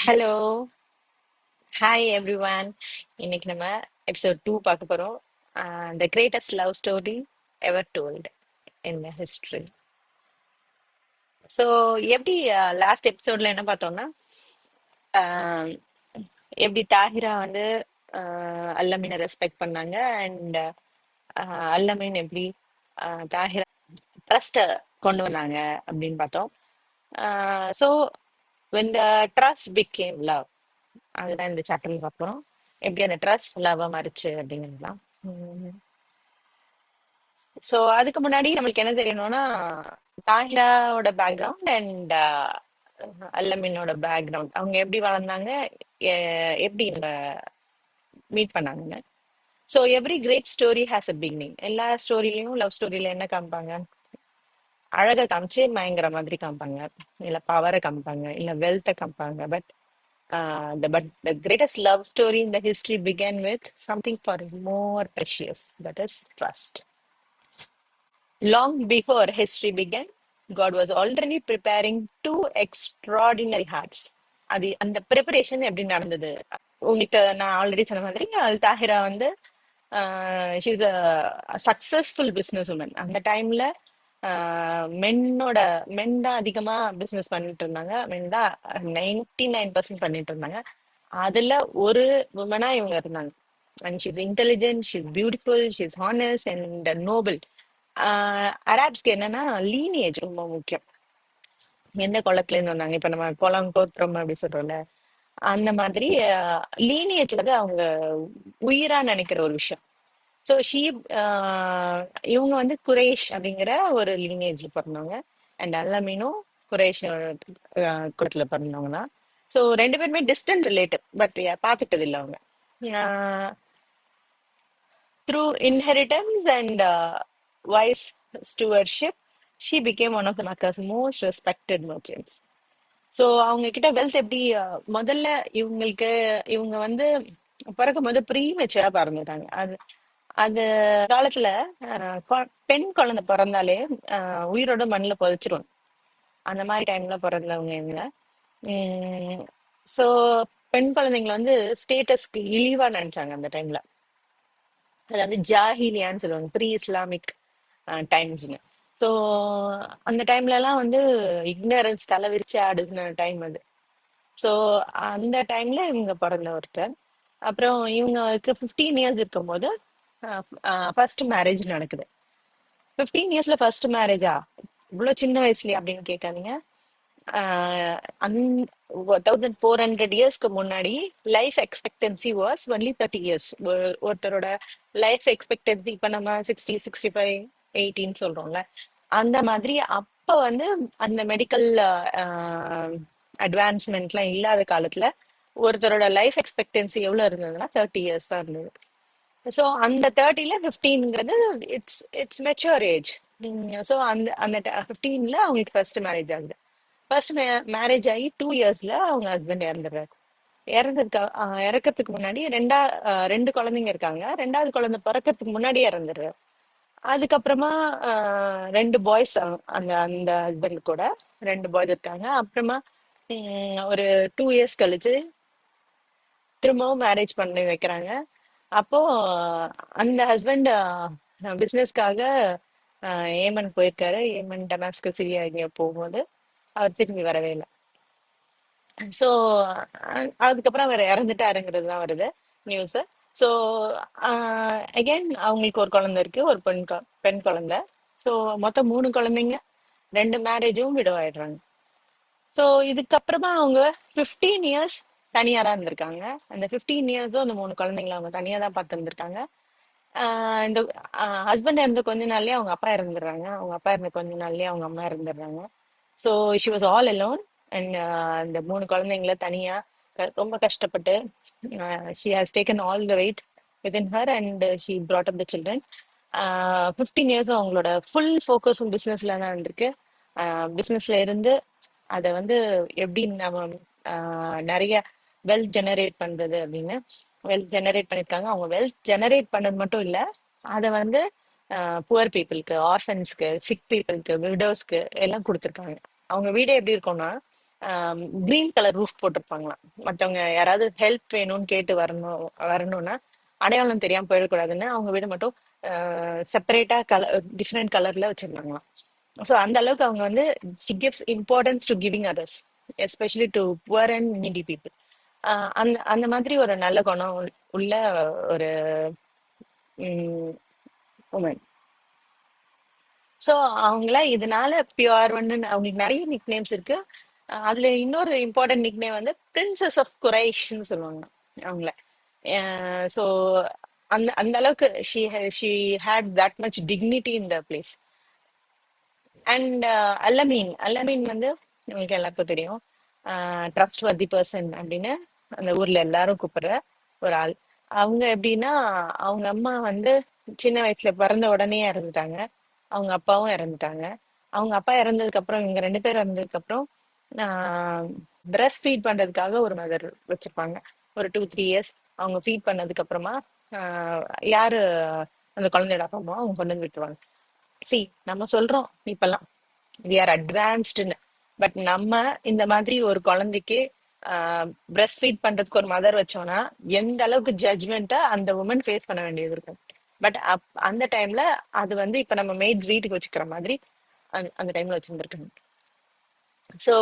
Hello, hi everyone. இன்னைக்கு நம்ம episode 2 பார்க்க போறோம். The greatest love story ever told in the history. So எப்படி லாஸ்ட் எபிசோட்ல என்ன பார்த்தோம்னா, ஆஹ், எப்படி தாஹிரா வந்து அல்லமீனை ரெஸ்பெக்ட் பண்ணாங்க அண்ட் அல்லமீன் எப்படி தாஹிரா ட்ரஸ்ட்டை கொண்டு வந்தாங்க அப்படின்னு பார்த்தோம். So when the trust became love, அதுதான் இந்த சாப்டர்ல பார்க்குறோம். எப்படி அந்த ட்ரஸ்ட் லவ்வா மாறிச்சு அப்படிங்கிறதுலாம். ஸோ அதுக்கு முன்னாடி நம்மளுக்கு என்ன தெரியணும்னா, தாஹிராவோட பேக்ரவுண்ட் அண்ட் அல்லமினோட பேக்ரவுண்ட், அவங்க எப்படி வளர்ந்தாங்க, எப்படி இவங்க மீட் பண்ணாங்க. So every great story has a beginning. எல்லா ஸ்டோரிலையும் லவ் ஸ்டோரியில என்ன காமிப்பாங்க, அழகை காமிச்சு மயங்கிற மாதிரி காமிப்பாங்க, இல்ல பவரை காமிப்பாங்க, இல்ல வெல்த்தை காமிப்பாங்க. But the greatest love story in the history began with something far more precious, that is trust. Long before history began, God was already preparing two extraordinary hearts. அது அந்த ப்ரிப்பரேஷன் எப்படி நடந்தது உங்களுக்கு நான் ஆல்ரெடி சொன்ன மாதிரி, தாஹிரா வந்து she's a successful business woman. அந்த டைம்ல மென்னோட மென் தான் அதிகமா பிசினஸ் பண்ணிட்டு இருந்தாங்க. மென் தான் 99% பண்ணிட்டு இருந்தாங்க. அதுல ஒரு உமனா இவங்க இருந்தாங்க. And she's intelligent, she's beautiful, she's honest and noble. அராப்ஸ்க்கு என்னன்னா லீனியேஜ் ரொம்ப முக்கியம். எந்த குளத்துல இருந்து வந்தாங்க, இப்ப நம்ம குளம் கோத்திரம் அப்படி சொல்றோம்ல, அந்த மாதிரி லீனியேஜ் வந்து அவங்க உயிரா நினைக்கிற ஒரு விஷயம். ஸோ இவங்க வந்து குரேஷ் அப்படிங்கிற ஒரு லீனேஜ்ல பிறந்தவங்க. அண்ட் அல்லமீனும் குரேஷ் குளத்துல பிறந்தவங்க தான். ஸோ ரெண்டு பேருமே டிஸ்டன்ட் ரிலேட்டிவ், பட் பார்த்துட்டது இல்லை அவங்க. Through inheritance and wise stewardship, she became one of the Makkah's most respected merchants. So அவங்க கிட்ட வெல்த் எப்படி முதல்ல இவங்க வந்து பிறக்கும் போது ப்ரீ மெச்சூரா பிறந்துட்டாங்க. அது அந்த காலத்துல பெண் குழந்தை பிறந்தாலே உயிரோட மண்ணில் புதைச்சிருவாங்க. அந்த மாதிரி டைம்ல பிறந்தவங்க இவங்க. ஸோ பெண் குழந்தைங்களை வந்து ஸ்டேட்டஸ்க்கு இழிவா நினைச்சாங்க அந்த டைம்ல. அதாவது ஜாஹிலியான்னு சொல்லுவாங்க, ப்ரீ இஸ்லாமிக் டைம்ஸ்னு. ஸோ அந்த டைம்ல எல்லாம் வந்து இக்னரன்ஸ் தலை விரிச்சு ஆடுன டைம் அது. ஸோ அந்த டைம்ல இவங்க பிறந்த ஒருத்தர். அப்புறம் இவங்களுக்கு 15 இயர்ஸ் இருக்கும்போது ஃபர்ஸ்ட் மேரேஜ் நடக்குது. 15 இயர்ஸ்ல ஃபர்ஸ்ட் மேரேஜா, இவ்வளோ சின்ன வயசுலயா அப்படின்னு கேட்காதீங்க. 1400 இயர்ஸ்க்கு முன்னாடி life expectancy was only 30 years. ஒருத்தரோட லைஃப் எக்ஸ்பெக்டன்சி இப்ப நம்ம 60, 65, 80 சொல்றோம்ல, அந்த மாதிரி அப்ப வந்து அந்த மெடிக்கல் அட்வான்ஸ்மெண்ட்லாம் இல்லாத காலத்துல ஒருத்தரோட லைஃப் எக்ஸ்பெக்டன்சி எவ்வளவு இருந்ததுன்னா 30 இயர்ஸ் தான் இருந்தது. ஸோ அந்த 30ல 15ங்கிறது it's it's mature age. So அந்த அந்த 15ல அவங்களுக்கு ஃபர்ஸ்ட் மேரேஜ் ஆகுது. ஃபர்ஸ்ட் மேரேஜ் ஆகி 2 இயர்ஸ்ல அவங்க ஹஸ்பண்ட் இறந்துடுறாரு. இறக்கறதுக்கு முன்னாடி ரெண்டு குழந்தைங்க இருக்காங்க. ரெண்டாவது குழந்தை பிறக்கறதுக்கு முன்னாடியே இறந்துடுறாரு. அதுக்கப்புறமா ரெண்டு பாய்ஸ், அந்த அந்த ஹஸ்பண்ட் கூட ரெண்டு பாய்ஸ் இருக்காங்க. அப்புறமா ஒரு 2 இயர்ஸ் கழிச்சு திரும்பவும் மேரேஜ் பண்ணி வைக்கிறாங்க. அப்போ அந்த ஹஸ்பண்ட் பிசினஸ்க்காக ஏமன் போயிருக்காரு. ஏமன், டமாஸ்கஸ், சிரியா இங்க போகும்போது அவர் திரும்பி வரவே இல்லை. ஸோ அதுக்கப்புறம் அவர் இறந்துட்டாருங்கிறது தான் வருது நியூஸ். ஸோ அகைன் அவங்களுக்கு ஒரு குழந்தை இருக்கு, ஒரு பெண் குழந்தை. ஸோ மொத்தம் 3 குழந்தைங்க, 2 மேரேஜும் விடவாயிடுறாங்க. ஸோ இதுக்கப்புறமா அவங்க 15 இயர்ஸ் தனியா தான் இருந்திருக்காங்க. அந்த 15 இயர்ஸும் அந்த 3 குழந்தைங்கள அவங்க தனியா தான் பார்த்துருந்துருக்காங்க. இந்த ஹஸ்பண்ட் இறந்த கொஞ்ச நாள்லயே அவங்க அப்பா இறந்துடுறாங்க. அவங்க அப்பா இறந்த கொஞ்ச நாள்லயே அவங்க அம்மா இறந்துடுறாங்க. So she was all alone. And இந்த 3 குழந்தைங்கள தனியா ரொம்ப கஷ்டப்பட்டு she has taken all the weight within her and she brought up the children. 15 இயர்ஸும் அவங்களோட ஃபுல் ஃபோக்கஸும் பிஸ்னஸ்ல தான் இருந்திருக்கு. பிஸ்னஸ்ல இருந்து அதை வந்து எப்படி நம்ம நிறைய வெல்த் ஜெனரேட் பண்றது அப்படின்னு வெல்த் ஜெனரேட் பண்ணிருக்காங்க. அவங்க வெல்த் ஜெனரேட் பண்ணது மட்டும் இல்ல, அதை வந்து புவர் பீப்புளுக்கு, ஆர்ஃபன்ஸ்க்கு, சிக் பீப்புளுக்கு, விடோஸ்க்கு எல்லாம் கொடுத்துருக்காங்க. அவங்க வீடே எப்படி இருக்கும்னா, கிரீன் கலர் ரூஃப் போட்டிருப்பாங்களாம். மற்றவங்க யாராவது ஹெல்ப் வேணும்னு கேட்டு வரணும்னா அடையாளம் தெரியாம போயிடக்கூடாதுன்னு அவங்க வீடு மட்டும் செப்பரேட்டா டிஃப்ரெண்ட் கலர்ல வச்சிருந்தாங்களாம். ஸோ அந்த அளவுக்கு அவங்க வந்து she gives importance to giving others, especially to poor and needy people. அந்த அந்த மாதிரி ஒரு நல்ல குணம் உள்ள ஒரு உமன். ஸோ அவங்கள இதனால பியூர் வந்து அவங்களுக்கு நிறைய நிக் நேம்ஸ் இருக்கு. அதுல இன்னொரு இம்பார்ட்டன்ட் நிக் நேம் வந்து பிரின்சஸ் ஆஃப் குரைஷ்னு சொல்லுவாங்க அவங்கள. ஸோ அந்த அந்த அளவுக்கு she had that much dignity in the place. And அல்லமீன் அல்லமீன் வந்து உங்களுக்கு எல்லாருக்கும் தெரியும், ட்ரஸ்ட் வர்தி பர்சன் அப்படின்னு அந்த ஊர்ல எல்லாரும் கூப்பிடுற ஒரு ஆள். அவங்க எப்படின்னா, அவங்க அம்மா வந்து சின்ன வயசுல பிறந்த உடனே இறந்துட்டாங்க, அவங்க அப்பாவும் இறந்துட்டாங்க. அவங்க அப்பா இறந்ததுக்கு அப்புறம் இவங்க ரெண்டு பேரும் இறந்ததுக்கு அப்புறம் பிரஸ்ட் ஃபீட் பண்றதுக்காக ஒரு மதர் வச்சிருப்பாங்க. ஒரு 2-3 இயர்ஸ் அவங்க ஃபீட் பண்ணதுக்கு அப்புறமா ஆஹ் யாரு அந்த குழந்தையோட அப்பா அம்மா அவங்க கொண்டு வந்து விட்டுருவாங்க. சி, நம்ம சொல்றோம் இப்பெல்லாம் வி ஆர் அட்வான்ஸ்டுன்னு, பட் நம்ம இந்த மாதிரி ஒரு குழந்தைக்கு பிரஸ்ட் ஃபீட் பண்றதுக்கு ஒரு மதர் வச்சோம்னா எந்த அளவுக்கு ஜட்ஜ்மெண்ட்டை அந்த உமன் ஃபேஸ் பண்ண வேண்டியது இருக்கும். பட் அந்த டைம்ல அது வந்து இப்ப நம்ம மேய்ட்ஸ் வீட்டுக்கு வச்சுக்கிற மாதிரி அந்த டைம்ல வச்சிருந்துருக்காங்க. ஸோ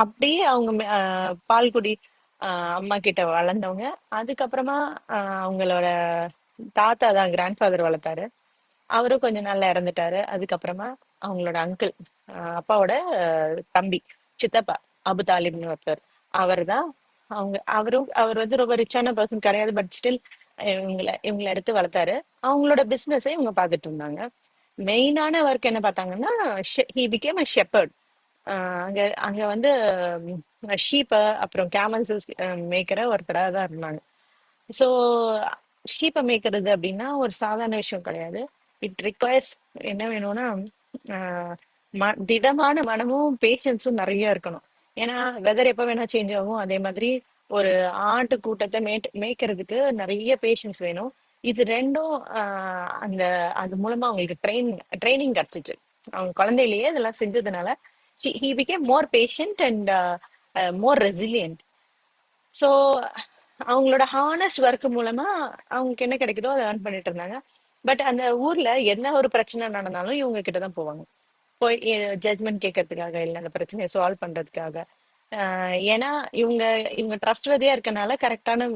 அப்படியே அவங்க பால்குடி அம்மா கிட்ட வளர்ந்தவங்க. அதுக்கப்புறமா அவங்களோட தாத்தா தான் கிராண்ட் ஃபாதர் வளர்த்தாரு. அவரும் கொஞ்ச நாள்ல இறந்துட்டாரு. அதுக்கப்புறமா அவங்களோட அங்கிள், அப்பாவோட தம்பி, சித்தப்பா, அபு தாலிப்னு ஒருத்தர், அவர் தான் அவர் வந்து ரொம்ப ரிச்சான பர்சன் கிடையாது, பட் ஸ்டில் இவங்களை எடுத்து வளர்த்தாரு. அவங்களோட பிசினஸை இவங்க பார்த்துட்டு இருந்தாங்க. மெயினான ஒர்க் என்ன பார்த்தாங்கன்னா, ஹி பிகேம் அ ஷெப்பர்ட். அங்க அங்க வந்து ஷீப்பை அப்புறம் கேமல்ஸ் மேய்க்கிற ஒருத்தராக தான் இருந்தாங்க. ஸோ ஷீப்பை மேய்க்கிறது அப்படின்னா ஒரு சாதாரண விஷயம் கிடையாது. இட் ரிக்வயர்ஸ் என்ன வேணும்னா திடமான மனமும் பேஷன்ஸும் நிறைய இருக்கணும். ஏன்னா வெதர் எப்போ வேணா சேஞ்ச் ஆகும். அதே மாதிரி ஒரு ஆட்டு கூட்டத்தை மேய்க்கிறதுக்கு நிறைய பேஷன்ஸ் வேணும். இது ரெண்டும் அந்த அது மூலமா அவங்களுக்கு ட்ரைனிங் கிடைச்சிச்சு. அவங்க குழந்தையிலேயே இதெல்லாம் செஞ்சதுனால he became more patient and more resilient. So அவங்களோட ஹானஸ்ட் ஒர்க் மூலமா அவங்களுக்கு என்ன கிடைக்குதோ அதை earn பண்ணிட்டு இருந்தாங்க. பட் அந்த ஊர்ல என்ன ஒரு பிரச்சனை நடந்தாலும் இவங்க கிட்ட தான் போவாங்க, போய் ஜட்மெண்ட் கேட்கறதுக்காக, இல்லை அந்த பிரச்சனையை சால்வ் பண்றதுக்காக. ஏன்னா இவங்க இவங்க ட்ரஸ்ட்வதியா இருக்கனால கரெக்டான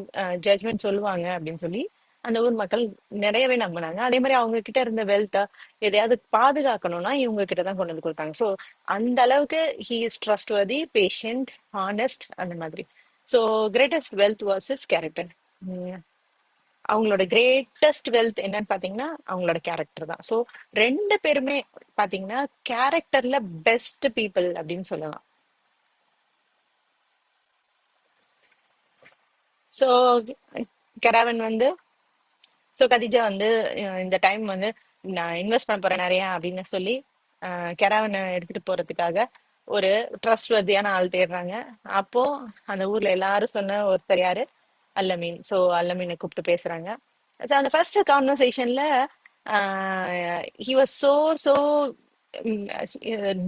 ஜட்மெண்ட் சொல்லுவாங்க அப்படின்னு சொல்லி அந்த ஊர் மக்கள் நிறையவே நம்பினாங்க. அதே மாதிரி அவங்க கிட்ட இருந்த வெல்த்தை எதையாவது பாதுகாக்கணும்னா இவங்க கிட்ட தான் கொண்டு வந்து கொடுத்தாங்க. ஸோ அந்த அளவுக்கு ஹி இஸ் ட்ரஸ்ட்வதி, பேஷண்ட், ஹானஸ்ட், அந்த மாதிரி. So greatest wealth was is character. அவங்களோட கிரேட்டஸ்ட் வெல்த் என்னன்னு பாத்தீங்கன்னா அவங்களோட கேரக்டர் தான். ஸோ ரெண்டு பேருமே பாத்தீங்கன்னா கேரக்டர்ல பெஸ்ட் பீப்புள் அப்படின்னு சொல்லலாம். ஸோ கெராவன் வந்து கதிஜா வந்து இந்த டைம் வந்து நான் இன்வெஸ்ட் பண்ண போறேன் நிறைய அப்படின்னு சொல்லி கெராவனை எடுத்துட்டு போறதுக்காக ஒரு ட்ரஸ்ட் வர்தியான ஆள் தேடுறாங்க. அப்போ அந்த ஊர்ல எல்லாரும் சொன்ன ஒருத்தர் யாரு, அல்லமீன். ஸோ அல்லமீனை கூப்பிட்டு பேசுறாங்க. So அந்த ஃபர்ஸ்ட் கான்வர்சேஷன்ல ஹி வாஸ் ஸோ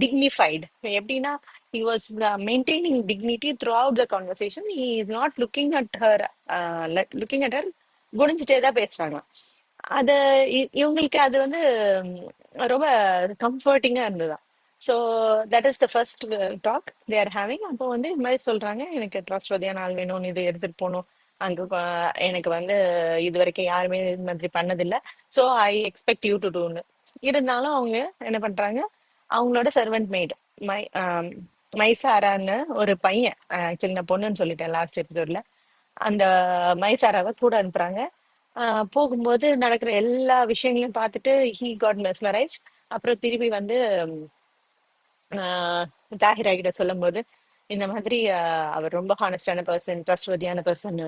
டிக்னிஃபைடு. எப்படின்னா he was maintaining dignity throughout the conversation. He is not looking at her, குனிஞ்சிட்டே தான் பேசுறாங்க. அது இவங்களுக்கு அது வந்து ரொம்ப கம்ஃபர்டிங்கா இருந்ததா. So that is the first talk they are having. அப்போ வந்து இது மாதிரி சொல்றாங்க, எனக்கு ட்ரஸ்ட்வதியான ஆள் வேணும், இது எடுத்துட்டு போகணும் அங்க. எனக்கு வந்து இது வரைக்கும் யாருமே இது மாதிரி பண்ணதில்லை. So I expect you to டூன்னு. இருந்தாலும் அவங்க என்ன பண்றாங்க, அவங்களோட சர்வெண்ட் மெய்டு மைசாரான்னு ஒரு பையன், ஆக்சுவலி நான் பொண்ணுன்னு சொல்லிட்டேன் லாஸ்ட் எபிசோட்ல, அந்த மைசாராவை கூட அனுப்புறாங்க. போகும்போது நடக்கிற எல்லா விஷயங்களையும் பார்த்துட்டு ஹீ காட் மெஸ்மரைஸ். அப்புறம் திரும்பி வந்து தாஹிரா கிட்ட சொல்லும் போது இந்த மாதிரி அவர் ரொம்ப ஹானஸ்டான பர்சன், ட்ரஸ்ட்வர்தியான பர்சன்,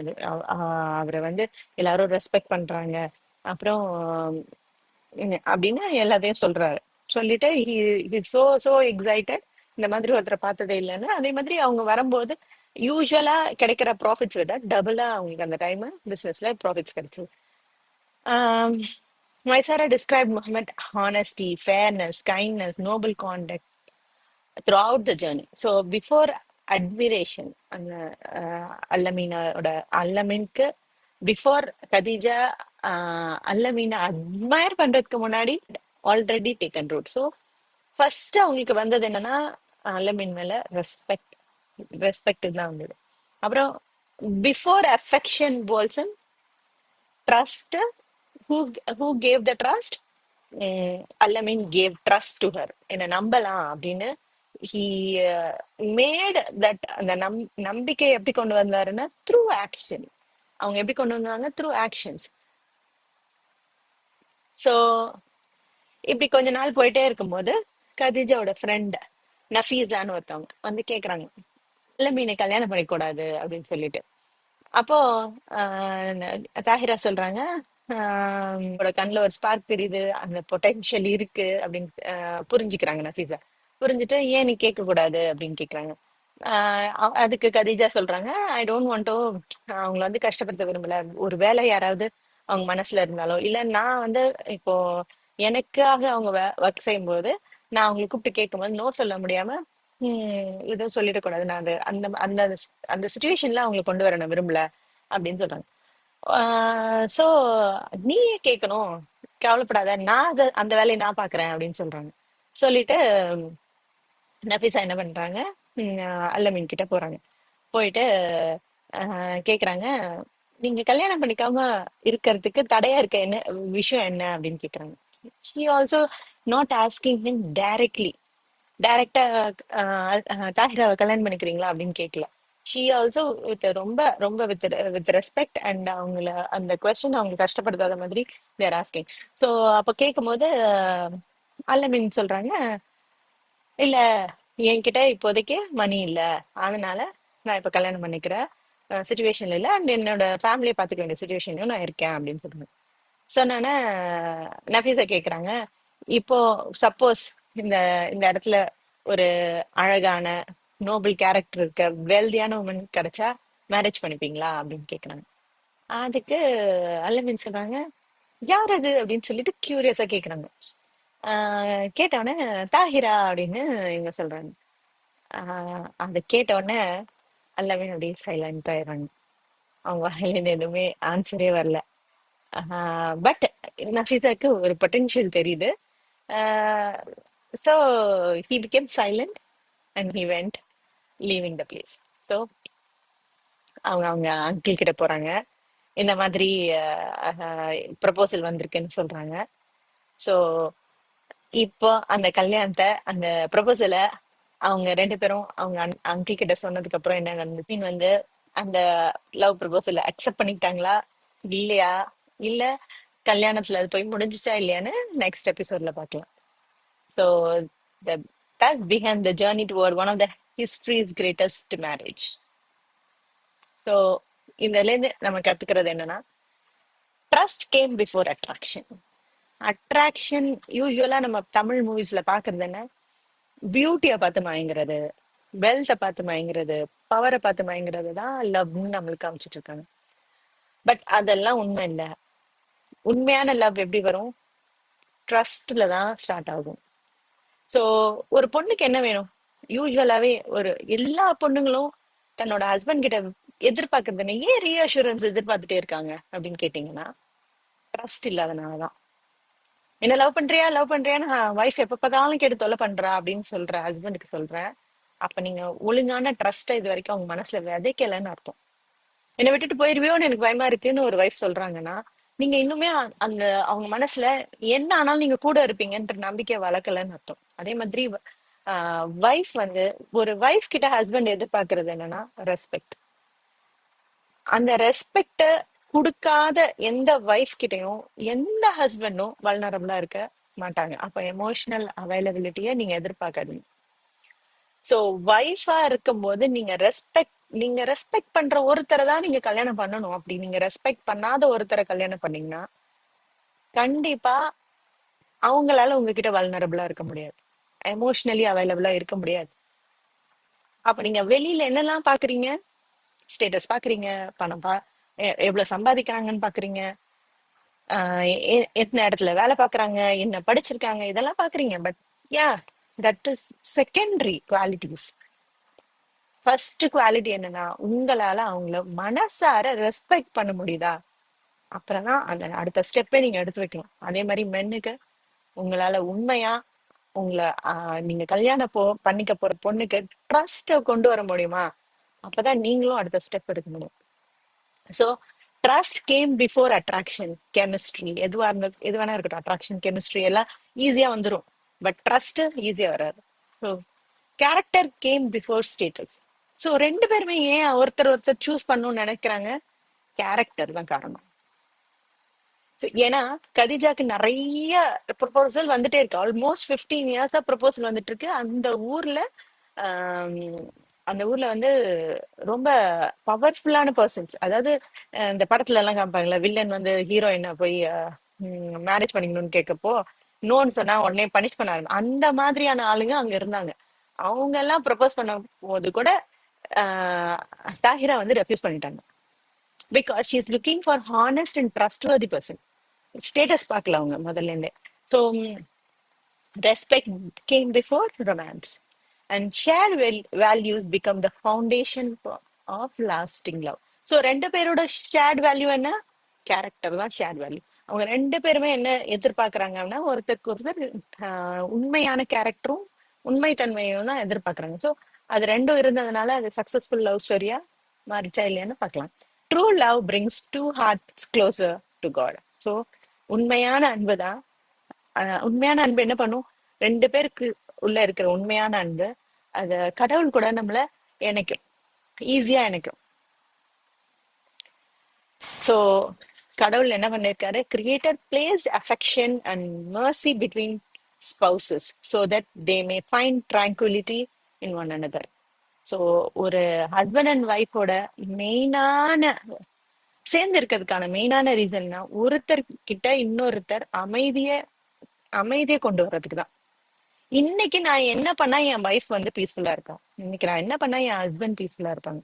அவரை வந்து எல்லாரும் ரெஸ்பெக்ட் பண்றாங்க. அப்புறம் அப்படின்னு எல்லாத்தையும் சொல்றாரு. சொல்லிட்டு சோ சோ எக்ஸைட்டட், இந்த மாதிரி ஒருத்தரை பார்த்ததே இல்லைன்னு. அதே மாதிரி அவங்க வரும்போது யூஸ்வலா கிடைக்கிற ப்ராஃபிட்ஸ் விட டபுளா அவங்களுக்கு அந்த டைம் பிசினஸ்ல ப்ராஃபிட்ஸ் கிடைச்சது. Maysara describe Muhammad honesty, fairness, kindness, noble contact, throughout the journey. So before admiration, அந்த அல்லமீனோட அல்லமீனுக்கு பிஃபோர் கதீஜா அல்லமீனை அட்மயர் பண்றதுக்கு முன்னாடி already taken root. So first அவங்களுக்கு வந்தது என்னன்னா அல்லமீன் மேல ரெஸ்பெக்ட். ரெஸ்பெக்ட் தான் வந்தது. அப்புறம் before affection Paulson trust. who who gave the trust? Alamin gave trust to her. என்ன நம்பலாம் அப்படின்னு he made that. அந்த நம்பிக்கை எப்படி கொண்டு வந்தாருன்னா த்ரூ ஆக்ஷன். அவங்க எப்படி கொண்டு வந்தாங்க? Through actions. ஸோ இப்படி கொஞ்ச நாள் போயிட்டே இருக்கும்போது கதீஜாவோட ஃப்ரெண்ட் நஃபீஸான்னு ஒருத்தவங்க வந்து கேக்குறாங்க, அல்லமீனை கல்யாணம் பண்ணிக்கூடாது அப்படின்னு சொல்லிட்டு. அப்போ தாஹிரா சொல்றாங்க, உங்களோட கண்ணுல ஒரு ஸ்பார்க் தெரியுது, அந்த பொட்டென்ஷியல் இருக்கு அப்படின்னு புரிஞ்சுக்கிறாங்க நஃபீஸா. புரிஞ்சுட்டு ஏன் நீ கேட்க கூடாது அப்படின்னு கேக்குறாங்க. அதுக்கு கதீஜா சொல்றாங்க, ஐ டோன்ட் வாண்ட் டு அவங்கள வந்து கஷ்டப்படுத்த விரும்பல. ஒரு வேலை யாராவது அவங்க மனசுல இருந்தாலோ இல்ல நான் வந்து இப்போ எனக்காக அவங்க ஒர்க் செய்யும்போது நான் அவங்களை கூப்பிட்டு கேட்கும்போது நோ சொல்ல முடியாம எதுவும் சொல்லிடக்கூடாது. நான் அது அந்த அந்த அந்த சுச்சுவேஷன்ல அவங்களை கொண்டு வர நான் விரும்பல அப்படின்னு சொல்றாங்க. சோ நீயே கேட்கணும், கவலைப்படாத, நான் அந்த வேலையை நான் பாக்குறேன் அப்படின்னு சொல்றாங்க. சொல்லிட்டு நஃபீஸா என்ன பண்றாங்க, அல்லமீன் கிட்ட போறாங்க. போயிட்டு கேக்குறாங்க, நீங்க கல்யாணம் பண்ணிக்காம இருக்கிறதுக்கு தடையா இருக்க என்ன விஷயம் என்ன அப்படின்னு கேக்குறாங்க. She also not asking him directly. டைரக்டா தாஹிராவை கல்யாணம் பண்ணிக்கிறீங்களா அப்படின்னு கேட்கல. ஷி ஆல்சோ வித் ரொம்ப ரொம்ப வித் வித் ரெஸ்பெக்ட் அண்ட் அவங்கள அந்த கொஸ்டின் அவங்க கஷ்டப்படுத்தாத மாதிரி தேர் ஆஸ்கிங். ஸோ அப்போ கேட்கும் போது அல்லமின் சொல்றாங்க, இல்ல என்கிட்ட இப்போதைக்கு மணி இல்ல, அதனால நான் இப்ப கல்யாணம் பண்ணிக்கிற சுச்சுவேஷன்ல இல்ல, அண்ட் என்னோட ஃபேமிலியை பார்த்துக்க வேண்டிய சுச்சுவேஷன்லயும் நான் இருக்கேன் அப்படின்னு சொல்றாங்க. சொன்னோன்னே நஃபீஸா கேக்குறாங்க, இப்போ சப்போஸ் இந்த இந்த இடத்துல ஒரு அழகான நோபல் கேரக்டர் இருக்க வெல்தியான உமன் கிடைச்சா மேரேஜ் பண்ணிப்பீங்களா அப்படின்னு கேக்குறாங்க. அதுக்கு அல்லமின் சொல்றாங்க, யார் அது அப்படின்னு சொல்லிட்டு கியூரியஸா கேக்குறாங்க. கேட்டவுடனே தாஹிரா அப்படின்னு இவங்க சொல்றாங்க. அதை கேட்ட உடனே எல்லாமே அப்படியே சைலண்ட் ஆயிடுறாங்க. அவங்க வாயிலிருந்து எதுவுமே ஆன்சரே வரல. பட் நஃபீஸாக்கு ஒரு பொட்டென்ஷியல் தெரியுது. So he became silent and he went leaving the place. So அவங்க அவங்க அங்கிள் கிட்ட போறாங்க. இந்த மாதிரி ப்ரப்போசல் வந்திருக்குன்னு சொல்றாங்க. ஸோ இப்போ அந்த கல்யாணத்தை அந்த ப்ரப்போசலை அவங்க ரெண்டு பேரும் அவங்க அங்கிள் கிட்ட சொன்னதுக்கு அப்புறம் என்ன நடந்துச்சு வந்து அந்த லவ் ப்ரப்போசல் அக்செப்ட் பண்ணிக்கிட்டாங்களா இல்லையா, இல்ல கல்யாணத்துல அது போய் முடிஞ்சிச்சா இல்லையான்னு நெக்ஸ்ட் எபிசோட்ல பார்க்கலாம். So that's behind the journey toward one of the history's greatest marriage. So இதுல இருந்து நம்ம கத்துக்கிறது என்னன்னா, trust game before attraction. Attraction யூஸ்வலா நம்ம தமிழ் மூவிஸ்ல பாக்குறது என்ன, பியூட்டியை பார்த்து மயங்குறது, வெல்த்தை பார்த்து மயங்குறது, பவரை பார்த்து மயங்குறது தான் லவ்னு நம்மளுக்கு காமிச்சிட்டு இருக்காங்க. பட் அதெல்லாம் உண்மை இல்லை. உண்மையான லவ் எப்படி வரும்? ட்ரஸ்ட்ல தான் ஸ்டார்ட் ஆகும். ஸோ ஒரு பொண்ணுக்கு என்ன வேணும்? யூஸ்வலாவே ஒரு எல்லா பொண்ணுங்களும் தன்னோட ஹஸ்பண்ட் கிட்ட எதிர்பார்க்கறது என்ன? ஏன் ரீஅஷூரன்ஸ் எதிர்பார்த்துட்டே இருக்காங்க அப்படின்னு கேட்டீங்கன்னா, ட்ரஸ்ட் இல்லாதனாலதான். என்ன லவ் பண்றியா லவ் பண்றியான்னு வைஃப் எப்ப பார்த்தாலும் கேட்டு தொலை பண்றா அப்படின்னு சொல்ற ஹஸ்பண்டுக்கு சொல்றேன், அப்ப நீங்க ஒழுங்கான ட்ரஸ்ட்டை இது வரைக்கும் அவங்க மனசுல விதைக்கலன்னு அர்த்தம். என்னை விட்டுட்டு போயிருவியோன்னு எனக்கு பயமா இருக்குன்னு ஒரு வைஃப் சொல்றாங்கன்னா, நீங்க இன்னுமே அந்த அவங்க மனசுல என்ன ஆனாலும் நீங்க கூட இருப்பீங்கன்ற நம்பிக்கை வளர்க்கலன்னு அர்த்தம். அதே மாதிரி வைஃப் வந்து ஒரு வைஃப் கிட்ட ஹஸ்பண்ட் எதிர்பார்க்கறது என்னன்னா ரெஸ்பெக்ட். அந்த ரெஸ்பெக்ட கொடுக்காத எந்த வைஃப் கிட்டயும் எந்த ஹஸ்பண்டும் வல்னரபிளா இருக்க மாட்டாங்க. அப்ப எமோஷனல் அவைலபிலிட்டிய நீங்க எதிர்பார்க்காதீங்க. சோ வைஃபா இருக்கும்போது நீங்க ரெஸ்பெக்ட் பண்ற ஒருத்தரை தான் நீங்க கல்யாணம் பண்ணணும். அப்படி நீங்க ரெஸ்பெக்ட் பண்ணாத ஒருத்தரை கல்யாணம் பண்ணீங்கன்னா கண்டிப்பா அவங்களால உங்ககிட்ட வல்னரபிளா இருக்க முடியாது, எமோஷனலி அவைலபிளா இருக்க முடியாது. அப்ப நீங்க வெளியில என்னெல்லாம் பாக்குறீங்க? ஸ்டேட்டஸ் பாக்குறீங்க, பணம் எவ்வளவு சம்பாதிக்கிறாங்கன்னு பாக்குறீங்க, எத்தனை இடத்துல வேலை பாக்குறாங்க, என்ன படிச்சிருக்காங்க, இதெல்லாம் பாக்குறீங்க. But yeah that is secondary qualities. First quality என்னன்னா, உங்களால அவங்கள மனசார ரெஸ்பெக்ட் பண்ண முடியுதா, அப்புறம் தான் அந்த அடுத்த ஸ்டெப்பை நீங்க எடுத்து வைக்கலாம். அதே மாதிரி மென்னுக்கு உங்களால உண்மையா உங்களை நீங்க கல்யாணம் பண்ணிக்க போற பொண்ணுக்கு ட்ரஸ்ட கொண்டு வர முடியுமா, அப்பதான் நீங்களும் அடுத்த ஸ்டெப் எடுக்க முடியும். So trust game before attraction, chemistry எதுவா இருந்தாலும், எது வேணா இருக்கட்டும், அட்ராக்ஷன் கெமிஸ்ட்ரி எல்லாம் ஈஸியா வந்துடும், பட் ட்ரஸ்ட் ஈஸியா வராது. So character game before status. So ரெண்டு பேருமே ஏன் ஒருத்தர் ஒருத்தர் சூஸ் பண்ணணும்னு நினைக்கிறாங்க, கேரக்டர் தான் காரணம். ஏன்னா கதிஜாக்கு நிறைய ப்ரொபோசல் வந்துட்டே இருக்கு. ஆல்மோஸ்ட் 15 இயர்ஸா ப்ரொபோசல் வந்துட்டு இருக்கு. ஆம், அந்த ஊர்ல வந்து ரொம்ப பவர்ஃபுல்லான பர்சன்ஸ், அதாவது இந்த படத்துல எல்லாம் காமிப்பாங்கல்ல, வில்லன் வந்து ஹீரோயினை போய் மேரேஜ் பண்ணிக்கணும்னு கேட்கப்போ நோன்னு சொன்னா உடனே பனிஷ் பண்ணாங்க. அந்த மாதிரியான ஆளுங்க அங்க இருந்தாங்க. அவங்க எல்லாம் ப்ரொபோஸ் பண்ண போது கூட தாஹிரா வந்து ரெஃப்யூஸ் பண்ணிட்டாங்க. Because she is looking for honest and trustworthy person. Status பார்க்கல அவங்க முதல்ல இருந்தே. So respect came before romance, and shared values become the foundation of lasting love. So ரெண்டு பேரோட ஷேர்ட் வேல்யூ என்ன, கேரக்டர் தான் ஷேர்ட் வேல்யூ. அவங்க ரெண்டு பேருமே என்ன எதிர்பார்க்கறாங்கன்னா, ஒருத்தருக்கு ஒருத்தர் உண்மையான கேரக்டரும் உண்மைத்தன்மையும் தான் எதிர்பார்க்கறாங்க. ஸோ அது ரெண்டும் இருந்ததுனால அது சக்சஸ்ஃபுல் லவ் ஸ்டோரியா மாறிச்சா இல்லையான்னு பார்க்கலாம். True love brings two hearts closer to God. So உண்மையான அன்பு தான், உண்மையான அன்பு என்ன பண்ணும், ரெண்டு பேருக்கு உள்ள இருக்கிற உண்மையான அன்பு அத கடவுள் கூட நம்மள இணைக்கும், ஈஸியா இணைக்கும். ஸோ கடவுள் என்ன பண்ணிருக்காரு, creator placed affection and mercy between spouses so that they May find tranquillity in one another. So ஒரு ஹஸ்பண்ட் அண்ட் ஒய்ஃபோட மெயினான சேர்ந்து இருக்கிறதுக்கான மெயினான ரீசன்னா, ஒருத்தர் கிட்ட இன்னொருத்தர் அமைதியை கொண்டு வர்றதுக்கு தான். இன்னைக்கு நான் என்ன பண்ணா என் வைஃப் வந்து பீஸ்ஃபுல்லா இருக்கான், இன்னைக்கு நான் என்ன பண்ணா என் ஹஸ்பண்ட் பீஸ்ஃபுல்லா இருப்பாங்க.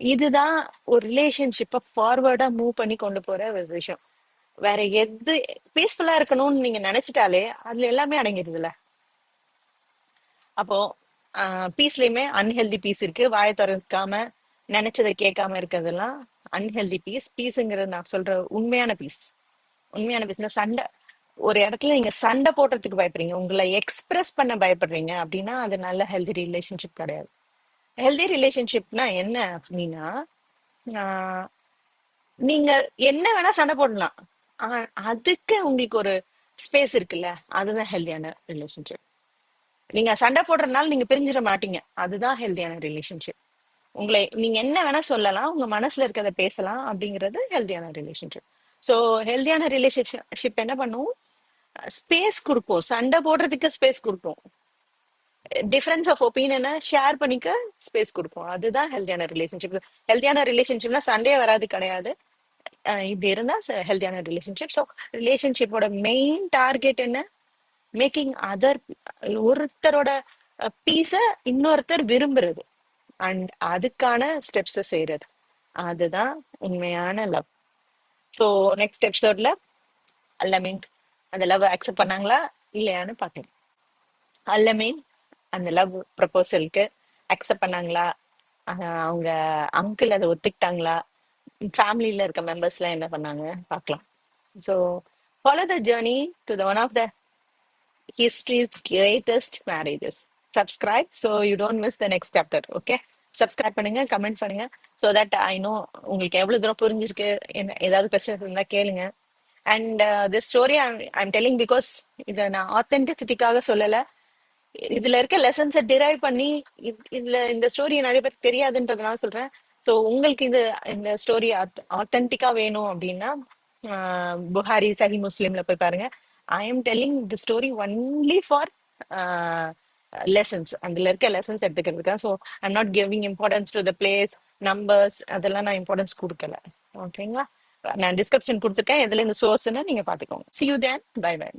இதுதான் ஒரு ரிலேஷன்ஷிப்பை ஃபார்வர்டா மூவ் பண்ணி கொண்டு போற ஒரு விஷயம். வேற எது பீஸ்ஃபுல்லா இருக்கணும்னு நீங்க நினைச்சிட்டாலே அதுல எல்லாமே அடங்கிடுதுல. அப்போ பீஸ்லயுமே அன்ஹெல்தி பீஸ் இருக்கு. வாயை திறக்காம நினைச்சதை கேட்காம இருக்கிறதெல்லாம் அன்ஹெல்தி பீஸ். பீஸுங்கிறது நான் சொல்ற உண்மையான பீஸ். உண்மையான பீஸ்னா சண்டை, ஒரு இடத்துல நீங்க சண்டை போடுறதுக்கு பயப்படுறீங்க, உங்களை எக்ஸ்பிரஸ் பண்ண பயப்படுறீங்க அப்படின்னா அது நல்ல ஹெல்தி ரிலேஷன்ஷிப் கிடையாது. ஹெல்தி ரிலேஷன்ஷிப்னா என்ன அப்படின்னா, நீங்க என்ன வேணா சண்டை போடலாம், அதுக்கு உங்களுக்கு ஒரு ஸ்பேஸ் இருக்குல்ல, அதுதான் ஹெல்தியான ரிலேஷன்ஷிப். நீங்க சண்டை போடுறதுனால நீங்க பிரிஞ்சிட மாட்டீங்க, அதுதான் ஹெல்தியான ரிலேஷன்ஷிப். உங்களை நீங்க என்ன வேணா சொல்லலாம், உங்க மனசுல இருக்கிறத பேசலாம், அப்படிங்கிறது ஹெல்தியான ரிலேஷன்ஷிப். ஸோ ஹெல்தியான ரிலேஷன்ஷிப் என்ன பண்ணும், ஸ்பேஸ் கொடுப்போம், சண்டை போடுறதுக்கு ஸ்பேஸ் கொடுப்போம், டிஃபரன்ஸ் ஆஃப் ஒப்பீனியனை ஷேர் பண்ணிக்க ஸ்பேஸ் கொடுப்போம். அதுதான் ஹெல்தியான ரிலேஷன்ஷிப். ஹெல்தியான ரிலேஷன்ஷிப்னா சண்டையே வராது கிடையாது. இப்படி இருந்தா ஹெல்தியான ரிலேஷன்ஷிப். ஸோ ரிலேஷன்ஷிப்போட மெயின் டார்கெட் என்ன, மேக்கிங் அதர், ஒருத்தரோட பீஸ இன்னொருத்தர் விரும்புறது அண்ட் அதுக்கான ஸ்டெப்ஸை செய்யறது, அதுதான் உண்மையான லவ். ஸோ நெக்ஸ்ட் எபிசோட்ல அல்லமீன் அந்த லவ் அக்செப்ட் பண்ணாங்களா இல்லையான்னு பார்க்கலாம். அல்லமீன் அந்த லவ் ப்ரப்போசலுக்கு அக்செப்ட் பண்ணாங்களா, அவங்க அங்கிள் அதை ஒத்துக்கிட்டாங்களா, ஃபேமிலியில இருக்க மெம்பர்ஸ்லாம் என்ன பண்ணாங்க பார்க்கலாம். So follow the journey to the one of the history's greatest marriages. Subscribe so you don't miss the next chapter. Okay, subscribe பண்ணுங்க, கமெண்ட் பண்ணுங்க, so that I know உங்களுக்கு எவ்வளவு தூரம் புரிஞ்சிருக்கு, என்ன ஏதாவது கொஸ்டின்ஸ் இருந்தா கேளுங்க. And this story I'm telling because இதை நான் ஆத்தென்டிசிட்டிக்காக சொல்லலை, இதுல இருக்க லெசன்ஸை டிரைவ் பண்ணி இதுல இந்த ஸ்டோரி நிறைய பேருக்கு தெரியாதுன்றதுனால சொல்றேன். ஸோ உங்களுக்கு இந்த ஸ்டோரி ஆத்தென்டிக்கா வேணும் அப்படின்னா புகாரி சஹி முஸ்லிம்ல போய் பாருங்க. I am telling the story only for lessons, அதுல இருக்க லெசன்ஸ் எடுத்துக்கிறதுக்காக. So I'm not giving importance to the place, numbers, அதெல்லாம் நான் இம்பார்ட்டன்ஸ் கொடுக்கல. ஓகேங்களா, நான் டிஸ்கிரிப்ஷன் கொடுத்துருக்கேன், எதுல இந்த சோர்ஸ்ன்னு நீங்க பாத்துக்கோங்க. See you then, bye bye.